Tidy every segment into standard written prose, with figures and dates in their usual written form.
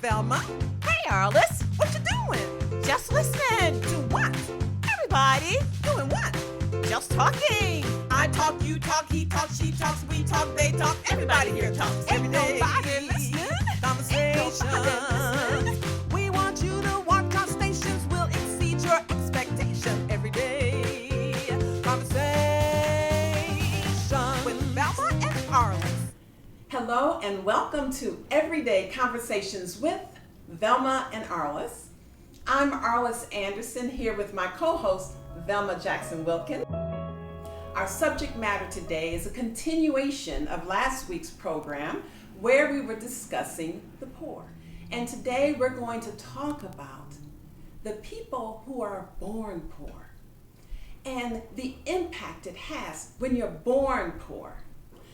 Velma. Hey, Arlyce. What you doing? Just listening. To what? Everybody. Doing what? Just talking. I talk, you talk, he talks, she talks, we talk, they talk. Everybody here talks. Ain't nobody listening. Conversation. We want you to watch our stations. We'll exceed your expectation every day. Conversation with Velma and Arlyce. Hello and welcome to Everyday Conversations with Velma and Arlyce. I'm Arlyce Anderson here with my co-host Velma Jackson Wilkin. Our subject matter today is a continuation of last week's program where we were discussing the poor. And today we're going to talk about the people who are born poor and the impact it has when you're born poor,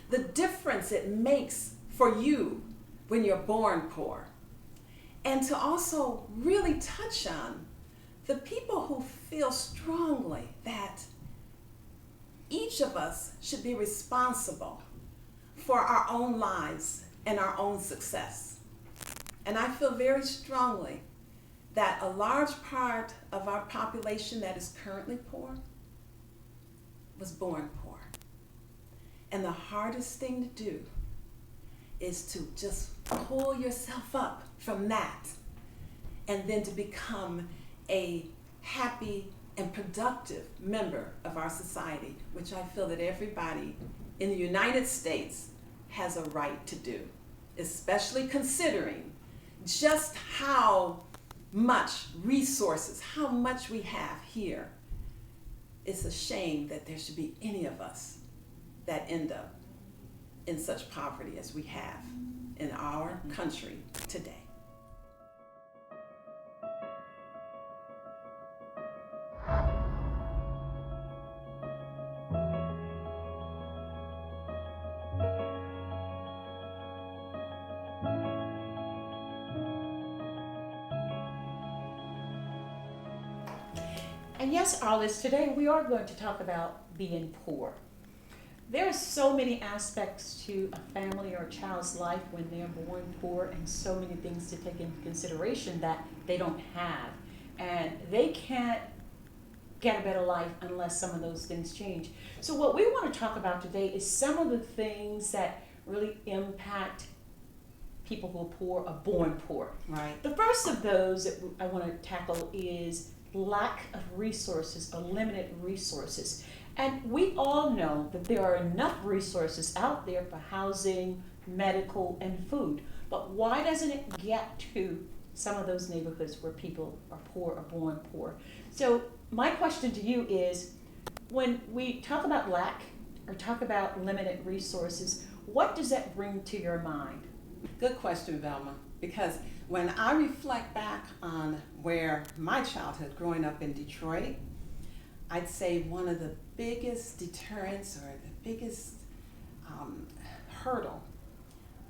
the difference it makes for you when you're born poor, and to also really touch on the people who feel strongly that each of us should be responsible for our own lives and our own success. And I feel very strongly that a large part of our population that is currently poor was born poor. And the hardest thing to do is to just pull yourself up from that and then to become a happy and productive member of our society, which I feel that everybody in the United States has a right to do, especially considering just how much resources, how much we have here. It's a shame that there should be any of us that end up in such poverty as we have in our country today. And yes, Arlyce, today we are going to talk about being poor. There are so many aspects to a family or a child's life when they're born poor, and so many things to take into consideration that they don't have. And they can't get a better life unless some of those things change. So what we want to talk about today is some of the things that really impact people who are poor or born poor. Right. The first of those that I want to tackle is lack of resources or limited resources. And we all know that there are enough resources out there for housing, medical, and food. But why doesn't it get to some of those neighborhoods where people are poor or born poor? So my question to you is, when we talk about lack or talk about limited resources, what does that bring to your mind? Good question, Velma, because when I reflect back on where my childhood growing up in Detroit, I'd say one of the biggest deterrents or the biggest hurdle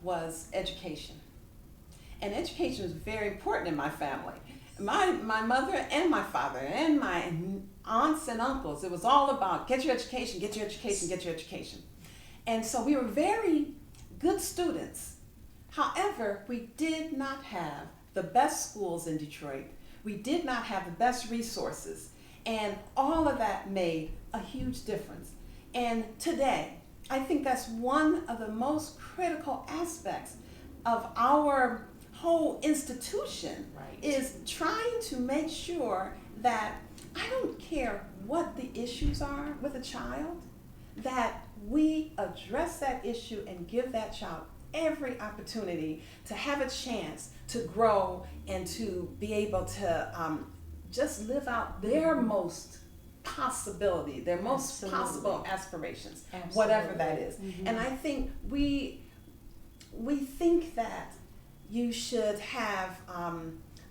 was education. And education was very important in my family. My mother and my father and my aunts and uncles, it was all about get your education, get your education, get your education. And so we were very good students. However, we did not have the best schools in Detroit. We did not have the best resources. And all of that made a huge difference. And today, I think that's one of the most critical aspects of our whole institution, Right. is trying to make sure that I don't care what the issues are with a child, that we address that issue and give that child every opportunity to have a chance to grow and to be able to just live out their most possibility, their most Absolutely. possible aspirations, Absolutely. whatever that is. Mhm. And I think we think that you should have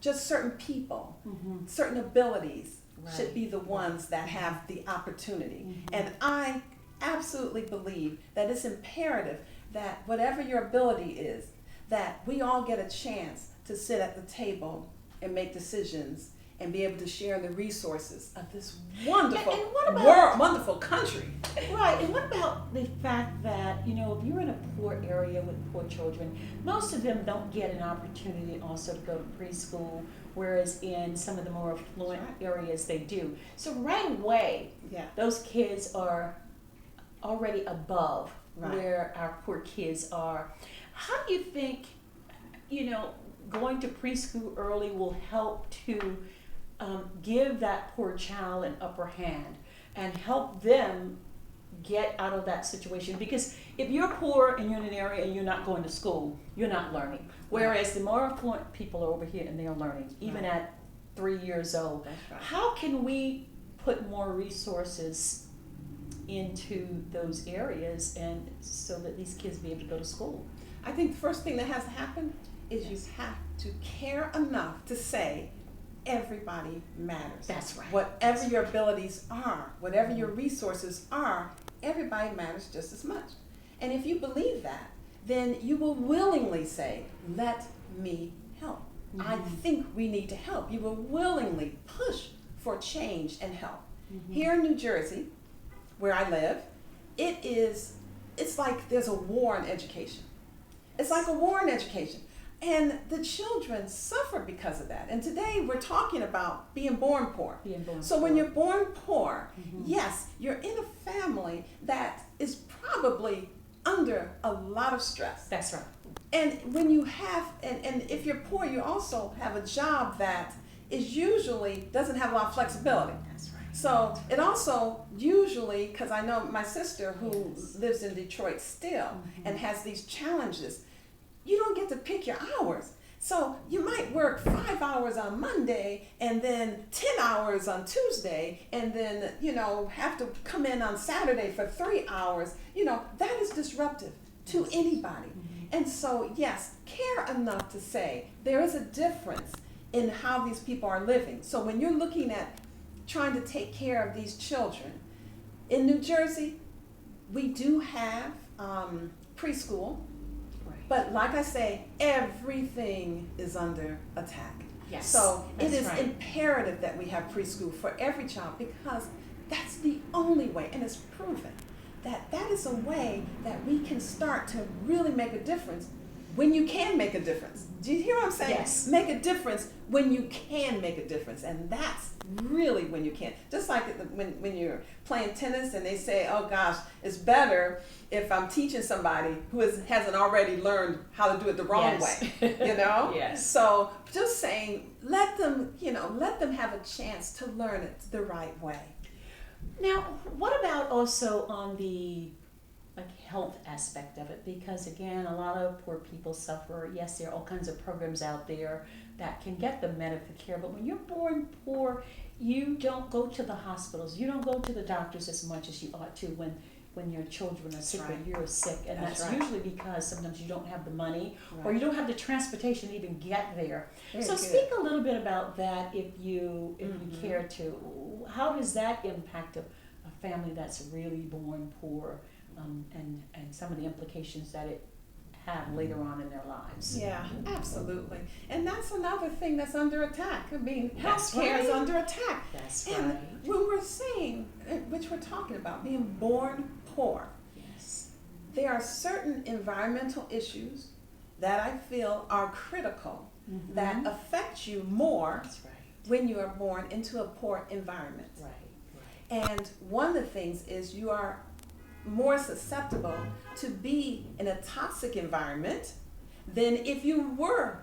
just certain people, Mm-hmm. certain abilities Right. should be the ones that have the opportunity. Mhm. And I absolutely believe that it's imperative that whatever your ability is, that we all get a chance to sit at the table and make decisions and be able to share the resources of this wonderful, And what about- wonderful country. Right, and what about the fact that, you know, if you're in a poor area with poor children, most of them don't get an opportunity also to go to preschool, whereas in some of the more affluent That's areas they do. So right away, Yeah. those kids are already above Right. where our poor kids are. How do you think, you know, going to preschool early will help to give that poor child an upper hand and help them get out of that situation? Because if you're poor and you're in an area and you're not going to school, you're not learning. Whereas the more affluent people are over here and they're learning, even Right. at 3 years old. That's right. How can we put more resources into those areas and so that these kids be able to go to school? I think the first thing that has to happen is you have to care enough to say everybody matters. That's right. Whatever your abilities are, whatever your resources are, everybody matters just as much. And if you believe that, then you will willingly say, let me help. I think we need to help. You will willingly push for change and help. Here in New Jersey, where I live, it's like there's a war in education. It's like a war in education. And the children suffer because of that. And today we're talking about being born poor. Being born so when poor. you're born poor, yes, you're in a family that is probably under a lot of stress. That's right. And when you have, and if you're poor, you also have a job that is usually doesn't have a lot of flexibility. That's right. So it also usually, because I know my sister who Yes. lives in Detroit still and has these challenges, you don't get to pick your hours. So you might work 5 hours on Monday and then 10 hours on Tuesday and then, you know, have to come in on Saturday for 3 hours. You know, that is disruptive to anybody. And so, yes, care enough to say there is a difference in how these people are living. So when you're looking at trying to take care of these children, in New Jersey, we do have preschool. But like I say, everything is under attack. Yes, So it that's is right. imperative that we have preschool for every child because that's the only way, and it's proven that that is a way that we can start to really make a difference when you can make a difference. Do you hear what I'm saying? Yes. Make a difference when you can make a difference, and that's really when you can. Just like when you're playing tennis and they say, oh gosh, it's better if I'm teaching somebody who hasn't already learned how to do it the wrong Yes. way, you know? Yes. So just saying, let them have a chance to learn it the right way. Now, what about also on the health aspect of it? Because again, a lot of poor people suffer. Yes, there are all kinds of programs out there that can get them medical care, but when you're born poor, you don't go to the hospitals. You don't go to the doctors as much as you ought to when your children are sick right. or you're sick, and That's that's right. usually because sometimes you don't have the money or Right. you don't have the transportation to even get there. Very So good. speak a little bit about that if you care to. How does that impact a family that's really born poor, and some of the implications that it have later on in their lives? Yeah, absolutely. And that's another thing that's under attack. I mean, That's healthcare is right. under attack. That's And right. when we're saying, which we're talking about, being born poor, Yes. there are certain environmental issues that I feel are critical that affect you more That's right. when you are born into a poor environment. Right. And one of the things is you are more susceptible to be in a toxic environment than if you weren't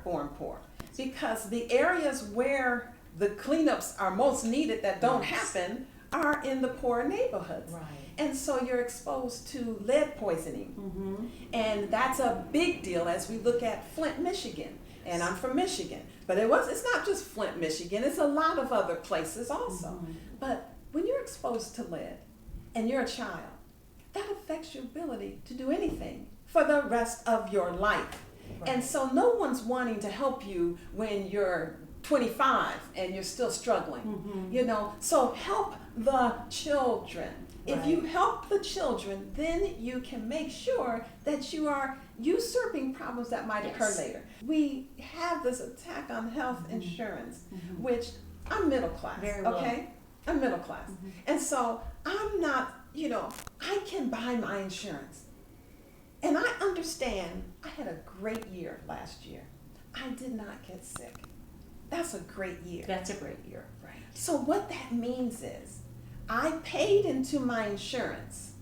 born poor. Because the areas where the cleanups are most needed that don't Yes. happen are in the poor neighborhoods. Right. And so you're exposed to lead poisoning. And that's a big deal as we look at Flint, Michigan. And I'm from Michigan. But it's not just Flint, Michigan, it's a lot of other places also. But when you're exposed to lead and you're a child, that affects your ability to do anything for the rest of your life. Right. And so no one's wanting to help you when you're 25 and you're still struggling. You know, so help the children. If you help the children, then you can make sure that you are usurping problems that might occur later. We have this attack on health insurance, which I'm middle class, Very well. okay? I'm middle class. And so I'm not, I can buy my insurance. And I understand I had a great year last year. I did not get sick. That's a great year. That's a great year. Right. So what that means is I paid into my insurance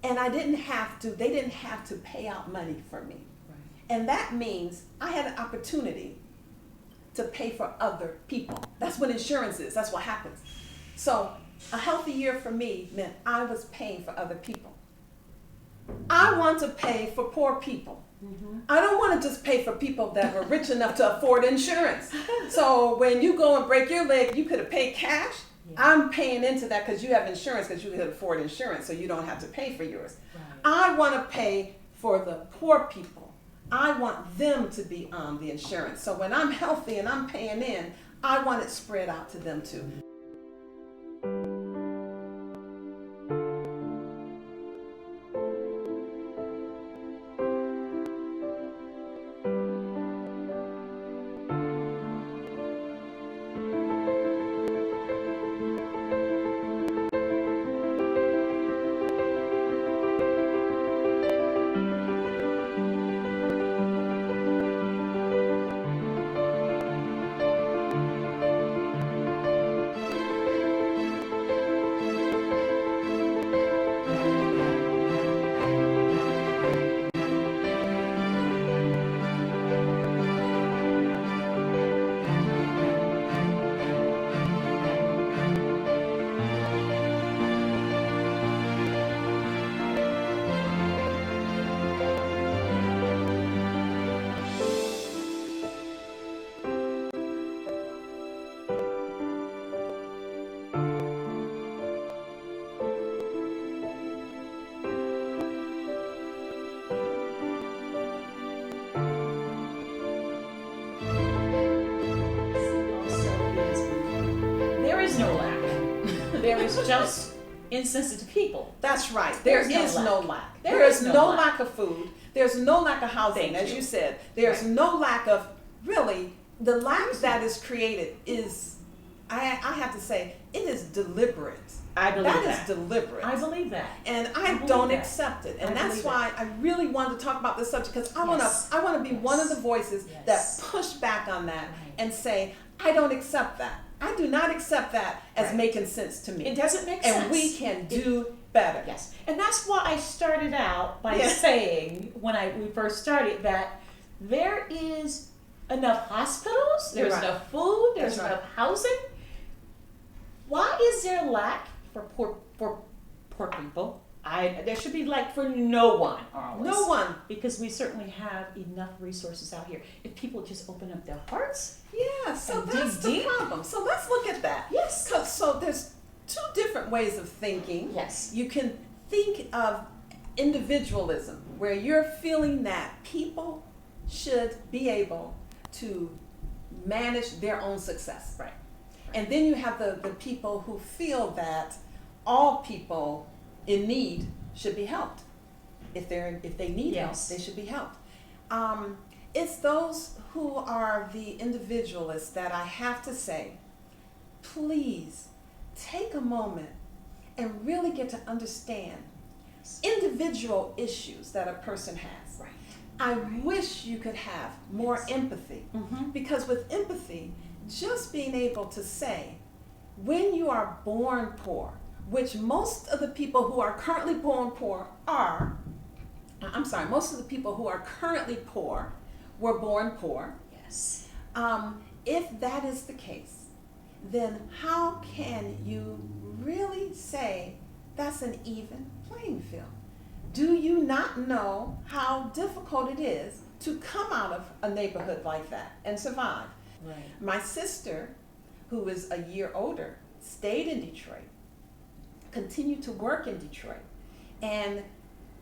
and they didn't have to pay out money for me. Right. And that means I had an opportunity to pay for other people. That's what insurance is. That's what happens. So a healthy year for me meant I was paying for other people. I want to pay for poor people. I don't want to just pay for people that were rich enough to afford insurance. So when you go and break your leg, you could have paid cash. Yeah. I'm paying into that because you have insurance, because you could afford insurance, so you don't have to pay for yours. Right. I want to pay for the poor people. I want them to be on the insurance. So when I'm healthy and I'm paying in, I want it spread out to them too. There is just insensitive people. That's right. There is no lack. There is no lack of food. There's no lack of housing, as you said. There's no lack of, really, the lack that is created is, I have to say, it is deliberate. I believe that. That is deliberate. I believe that. And I don't accept it. And that's why I really wanted to talk about this subject, because I want to be one of the voices that push back on that and say, I don't accept that. I do not accept that as making sense to me. It doesn't make sense. And we can do better. Yes. And that's why I started out by saying, when we first started, that there is enough hospitals, there's enough food, there's enough housing. Why is there lack for poor people? There should be lack for no one, Arlyce. No one. Because we certainly have enough resources out here. If people just open up their hearts. Yeah, so that's the problem. So let's look at that. Yes. So there's two different ways of thinking. Yes. You can think of individualism, where you're feeling that people should be able to manage their own success. Right. And then you have the people who feel that all people in need should be helped. If they need help, they should be helped. It's those who are the individualists that I have to say, please take a moment and really get to understand individual issues that a person has. Right. I wish you could have more empathy, because with empathy, just being able to say, when you are born poor, which most of the people who are currently born poor most of the people who are currently poor were born poor. Yes. If that is the case, then how can you really say that's an even playing field? Do you not know how difficult it is to come out of a neighborhood like that and survive? Right. My sister, who is a year older, stayed in Detroit, continued to work in Detroit, and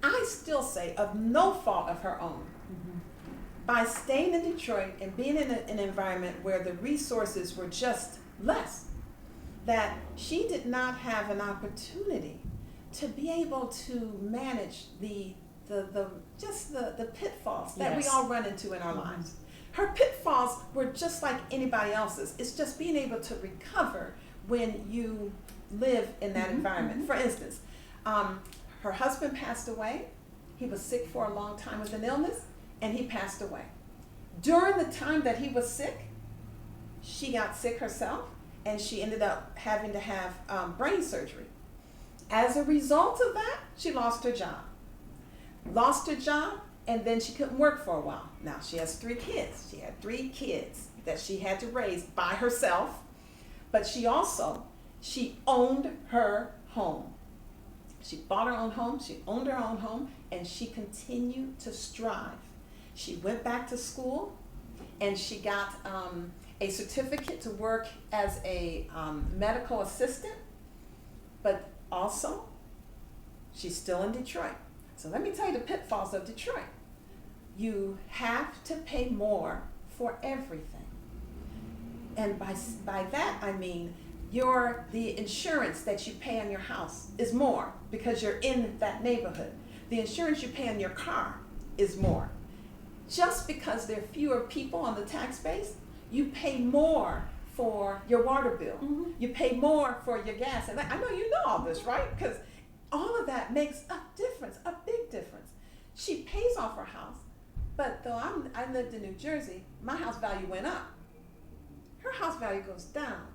I still say, of no fault of her own, by staying in Detroit and being in an environment where the resources were just less, that she did not have an opportunity to be able to manage the pitfalls that we Yes. all run into in our lives. Her pitfalls were just like anybody else's. It's just being able to recover when you live in that environment. For instance, her husband passed away. He was sick for a long time with an illness, and he passed away. During the time that he was sick, she got sick herself, and she ended up having to have brain surgery. As a result of that, she lost her job. And then she couldn't work for a while. Now she has 3 kids. She had 3 kids that she had to raise by herself, but she owned her home. She bought her own home, she owned her own home, and she continued to strive. She went back to school, and she got a certificate to work as a medical assistant, but also she's still in Detroit. So let me tell you the pitfalls of Detroit. You have to pay more for everything. And by that I mean the insurance that you pay on your house is more because you're in that neighborhood. The insurance you pay on your car is more. Just because there are fewer people on the tax base, you pay more for your water bill. You pay more for your gas. And I know you know all this, right? Because all of that makes a difference, a big difference. She pays off her house, but though I lived in New Jersey, my house value went up. Her house value goes down.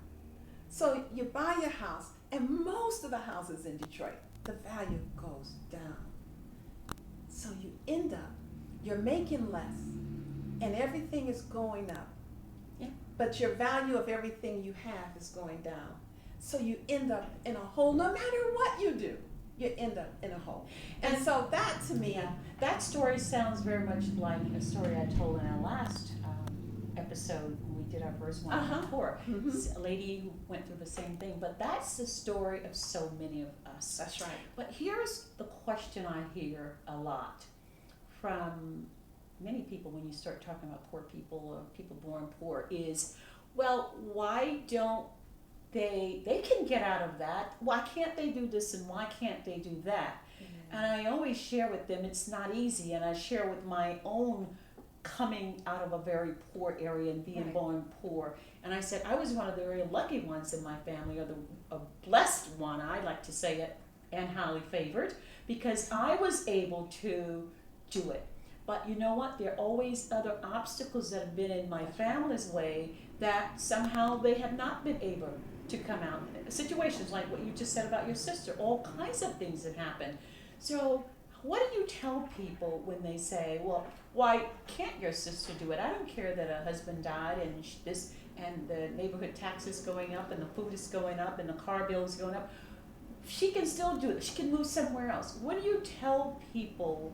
So you buy your house, and most of the houses in Detroit, the value goes down. So you end up, you're making less, and everything is going up. But your value of everything you have is going down. So you end up in a hole, no matter what you do. You end up in a hole. And so that to me, that story sounds very much like a story I told in our last episode when we did our first one on tour. A lady who went through the same thing, but that's the story of so many of us. That's right. But here's the question I hear a lot from many people when you start talking about poor people or people born poor is, well, why don't they can get out of that. Why can't they do this and why can't they do that? And I always share with them it's not easy, and I share with my own coming out of a very poor area and being born poor. And I said I was one of the very lucky ones in my family, or a blessed one, I like to say it, and highly favored, because I was able to do it. But you know what? There are always other obstacles that have been in my family's way that somehow they have not been able to come out. Situations like what you just said about your sister, all kinds of things that happen. So what do you tell people when they say, well, why can't your sister do it? I don't care that a husband died and and the neighborhood tax is going up and the food is going up and the car bill is going up. She can still do it. She can move somewhere else. What do you tell people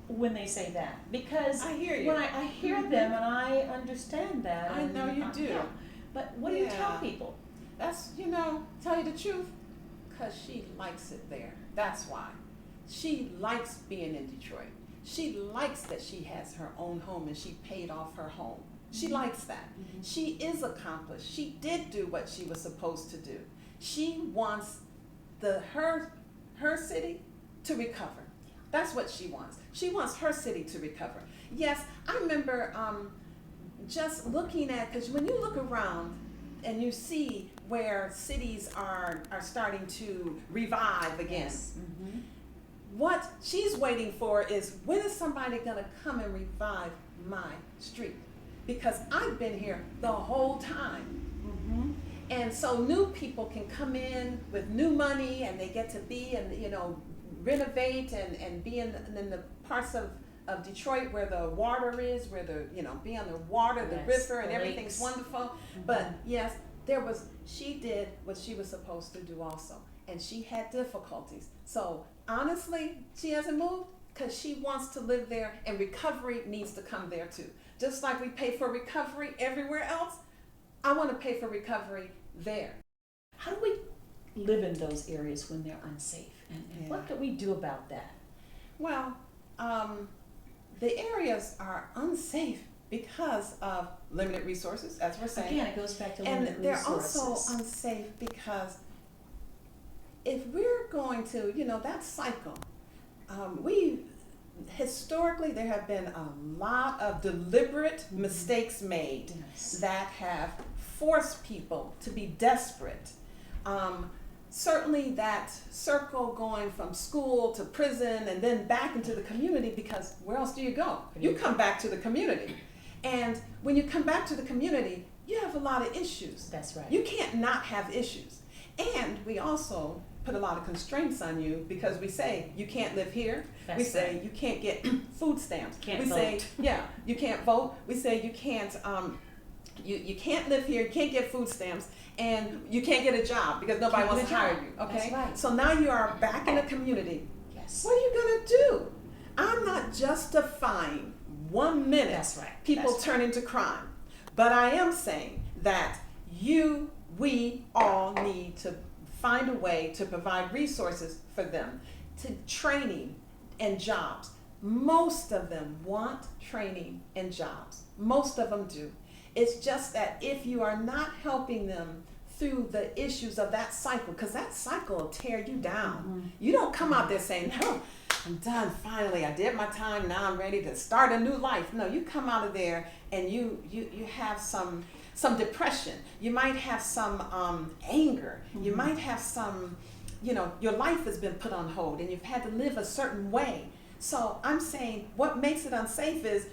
when they say that? Because I hear you. when I hear them and I understand that. I know you do. Yeah. But what do you tell people? That's, tell you the truth, because she likes it there. That's why. She likes being in Detroit. She likes that she has her own home and she paid off her home. She likes that. She is accomplished. She did do what she was supposed to do. She wants her city to recover. That's what she wants. She wants her city to recover. Yes, I remember just looking at, because when you look around and you see where cities are starting to revive again, what she's waiting for is, when is somebody going to come and revive my street? Because I've been here the whole time. And so new people can come in with new money and they get to be and renovate and be in the parts of Detroit where the water is, where be on the water, the river, and everything's wonderful. But yes, she did what she was supposed to do also. And she had difficulties. So honestly, she hasn't moved because she wants to live there, and recovery needs to come there too. Just like we pay for recovery everywhere else, I want to pay for recovery there. How do we live in those areas when they're unsafe? And what can we do about that? Well, the areas are unsafe because of limited resources, as we're saying. Again, it goes back to limited resources. And they're also unsafe because if we're going to, that cycle, we historically there have been a lot of deliberate mistakes made Yes. that have forced people to be desperate. Certainly that circle going from school to prison and then back into the community, because where else do you go? You come back to the community. And when you come back to the community, you have a lot of issues. That's right. You can't not have issues. And we also put a lot of constraints on you because we say you can't live here. That's we say right. you can't get food stamps. Can't we vote. say, yeah, you can't vote. We say you can't you can't live here, you can't get food stamps, and you can't get a job because nobody Can't wants to get a hire job. you. Okay? That's right. So now you are back in the community. Yes. What are you gonna do? I'm not justifying 1 minute That's right. people That's turn into crime. But I am saying that we all need to find a way to provide resources for them, to training and jobs. Most of them want training and jobs. Most of them do. It's just that if you are not helping them through the issues of that cycle, because that cycle will tear you down. Mm-hmm. You don't come out there saying, no, I'm done finally, I did my time, now I'm ready to start a new life. No, you come out of there and you have some depression. You might have some anger. Mm-hmm. You might have some, your life has been put on hold and you've had to live a certain way. So I'm saying what makes it unsafe is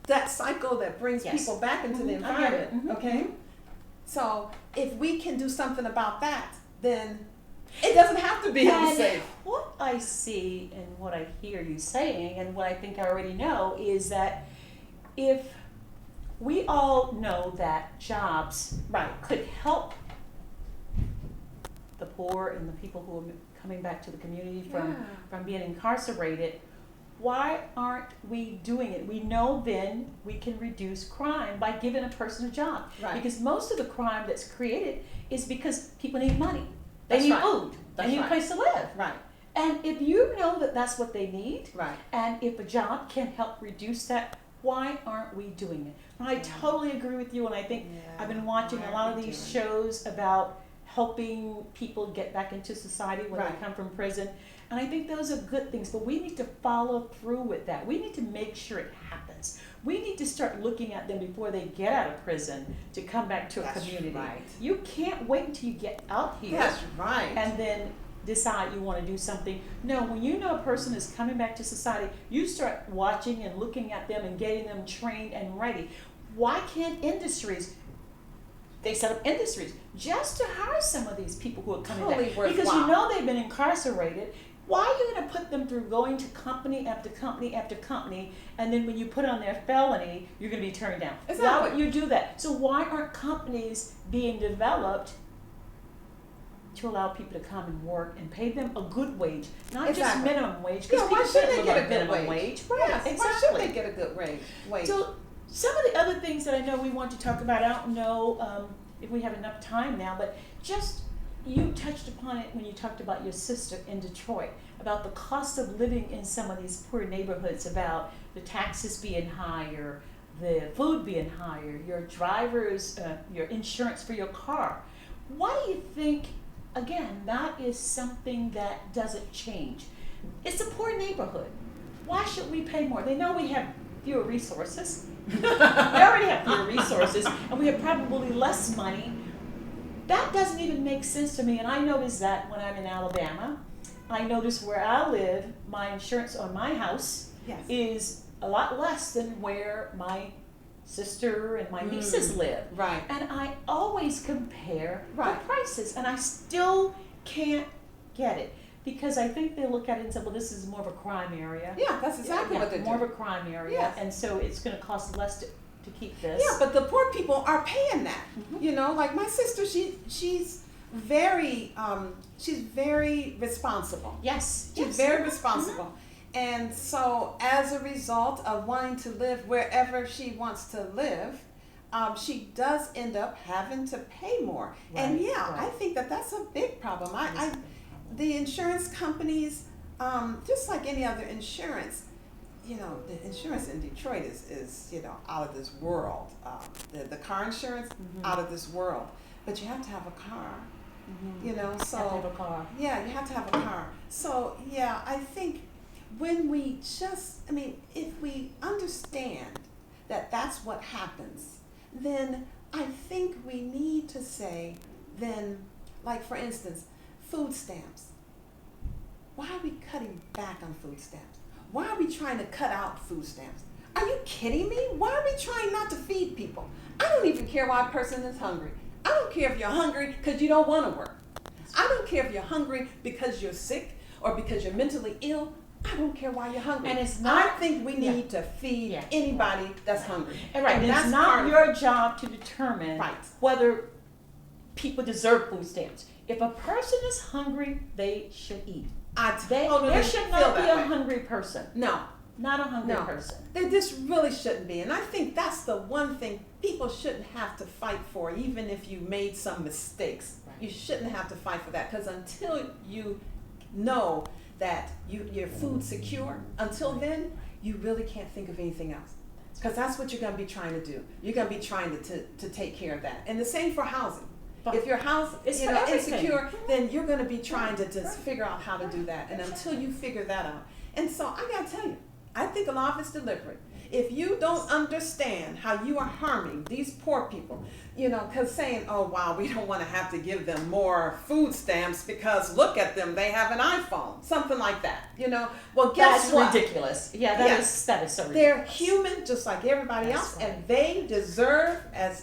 that cycle that brings Yes. people back into the Mhm. I get it. environment, Mhm. okay? So if we can do something about that, then it doesn't have to be And unsafe. what I see and what I hear you saying, and what I think I already know, is that if we all know that jobs Right. could help the poor and the people who are coming back to the community from being incarcerated, why aren't we doing it? We know then we can reduce crime by giving a person a job. Right. Because most of the crime that's created is because people need money. They That's need right. food. That's They need right. a place to live. Right. And if you know that that's what they need, Right. and if a job can help reduce that, why aren't we doing it? And I totally agree with you, and I think I've been watching a lot of these shows about helping people get back into society when Right. they come from prison. And I think those are good things, but we need to follow through with that. We need to make sure it happens. We need to start looking at them before they get out of prison to come back to a That's community. right. You can't wait until you get out here That's right. and then decide you want to do something. No, when you know a person is coming back to society, you start watching and looking at them and getting them trained and ready. Why can't industries, they set up industries just to hire some of these people who are coming Totally back? Because you worthwhile. know they've been incarcerated. Why are you going to put them through going to company after company after company, and then when you put on their felony, you're going to be turned down? Exactly. Why would you do that? So why aren't companies being developed to allow people to come and work and pay them a good wage, not just Exactly. minimum wage? Yeah, Because why people should can't they live get on a good minimum wage? Right, Yes, exactly. why should they get a good wage? So some of the other things that I know we want to talk about, I don't know if we have enough time now, but just you touched upon it when you talked about your sister in Detroit, about the cost of living in some of these poor neighborhoods, about the taxes being higher, the food being higher, your drivers, your insurance for your car. Why do you think, again, that is something that doesn't change? It's a poor neighborhood. Why should we pay more? They know we have fewer resources. We already have fewer resources, and we have probably less money. That doesn't even make sense to me, and I notice that when I'm in Alabama. I notice where I live, my insurance on my house Yes. is a lot less than where my sister and my nieces live. Right. And I always compare Right. the prices, and I still can't get it. Because I think they look at it and say, well, this is more of a crime area. Yeah, that's exactly what they do. More of a crime area, Yes. and so it's going to cost less to keep this. Yeah, but the poor people are paying that. Mhm. Like my sister, she's very responsible. Yes. She's yes. very responsible. And so as a result of wanting to live wherever she wants to live, she does end up having to pay more. And Right, yeah, right. I think that that's a big problem. The insurance companies, just like any other insurance, the insurance in Detroit is out of this world. The car insurance, out of this world. But you have to have a car. Mm-hmm. You know, so Have to have a car. yeah, you have to have a car. So yeah, I think when we if we understand that that's what happens, then I think we need to say, then, like for instance, food stamps. Why are we cutting back on food stamps? Why are we trying to cut out food stamps? Are you kidding me? Why are we trying not to feed people? I don't even care why a person is hungry. I don't care if you're hungry because you don't want to work. I don't care if you're hungry because you're sick or because you're mentally ill. I don't care why you're hungry. And it's not. I think we need to feed anybody that's hungry. And that's it's not your job to determine whether people deserve food stamps. If a person is hungry, they should eat. There should not be a hungry person. No. Not a hungry person. There just really shouldn't be. And I think that's the one thing people shouldn't have to fight for, even if you made some mistakes. Right. You shouldn't have to fight for that, because until you know that you're food secure, until then, you really can't think of anything else. Because that's what you're going to be trying to do. You're going to be trying to take care of that. And the same for housing. If your house is insecure, then you're going to be trying to just figure out how to do that. And until you figure that out. And so I got to tell you, I think a lot of it's deliberate. If you don't understand how you are harming these poor people, because saying, oh, wow, we don't want to have to give them more food stamps because look at them, they have an iPhone, something like that, Well, guess what? That's ridiculous. Yeah, that is so ridiculous. They're human just like everybody else, and they deserve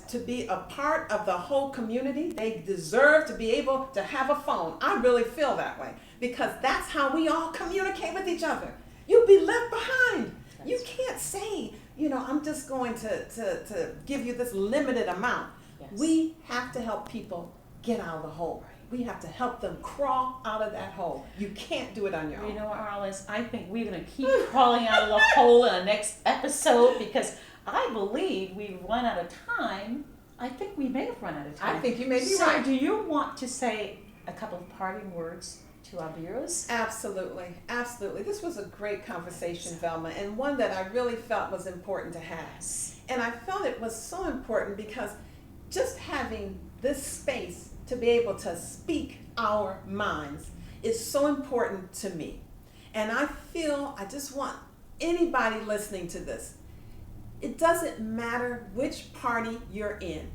to be a part of the whole community. They deserve to be able to have a phone. I really feel that way, because that's how we all communicate with each other. You'll be left behind. You can't say, I'm just going to give you this limited amount. Yes. We have to help people get out of the hole. We have to help them crawl out of that hole. You can't do it on your own. You know what, Arlyce? I think we're going to keep crawling out of the hole in the next episode, because I believe we've run out of time. I think we may have run out of time. I think you may be right. So do you want to say a couple of parting words to our viewers? Absolutely. Absolutely. This was a great conversation, Velma, and one that I really felt was important to have. And I felt it was so important because just having this space to be able to speak our minds is so important to me. And I just want anybody listening to this, it doesn't matter which party you're in,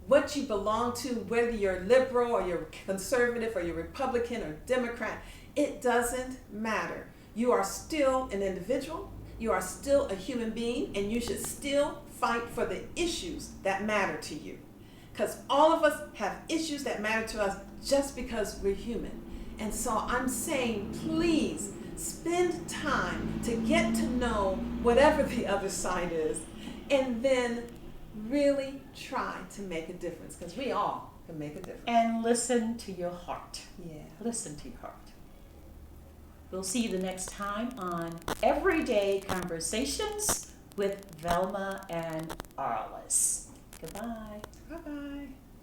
what you belong to, whether you're liberal or you're conservative or you're Republican or Democrat, it doesn't matter. You are still an individual, you are still a human being, and you should still fight for the issues that matter to you. Because all of us have issues that matter to us just because we're human. And so I'm saying, please spend time to get to know whatever the other side is, and then really try to make a difference, because we all can make a difference. And listen to your heart. Yeah. Listen to your heart. We'll see you the next time on Everyday Conversations with Velma and Arlyce. Goodbye. Bye-bye.